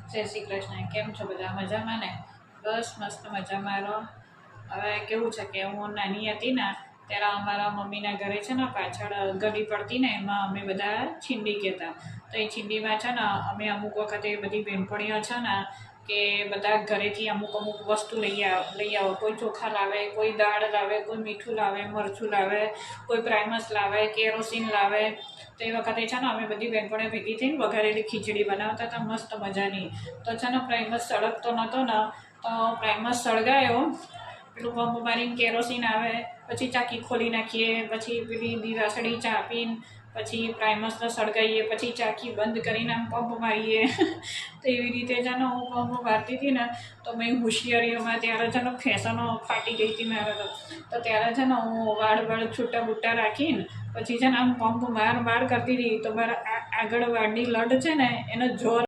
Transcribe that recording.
જય શ્રી કૃષ્ણ. કેમ છો બધા? મજામાં ને? બસ મસ્ત મજામાં રહો. હવે કેવું છે કે હું નાની હતી ને ત્યારે અમારા મમ્મીના ઘરે છે ને પાછળ ગલી પડતી ને એમાં અમે બધા છીંડી કહેતા. તો એ છીંડીમાં છે ને અમે અમુક વખતે બધી બહેનપણીઓ છે ને કે બધા ઘરેથી અમુક અમુક વસ્તુ લઈ આવો. કોઈ ચોખા લાવે, કોઈ દાળ લાવે, કોઈ મીઠું લાવે, મરચું લાવે, કોઈ પ્રાઇમસ લાવે, કેરોસીન લાવે. તો એ વખતે છે ને અમે બધી બહેનપણીઓ ભેગી થઈને વઘારેલી ખીચડી બનાવતા હતા મસ્ત મજાની. તો છે ને પ્રાઇમસ સળગતો નહોતો ને તો પ્રાઇમસ સળગાયો, પેલું પંપ મારીને કેરોસીન આવે, પછી ચાકી ખોલી નાખીએ, પછી પેલી દીવાસળી ચાંપીને પછી પ્રાઇમસને સળગાવીએ, પછી ચાકી બંધ કરીને આમ પંપ મારીએ. તો એવી રીતે છે ને હું પંપ મારતી હતી ને તો મેં હોશિયારીઓમાં ત્યારે છે ને ફેશનો ફાટી ગઈ હતી મારે તો ત્યારે છે ને હું વાળ છૂટા બૂટા રાખીને પછી છે ને આમ પંપ માર કરતી હતી તો મારા આગળ વાળની લડ છે ને એને જોર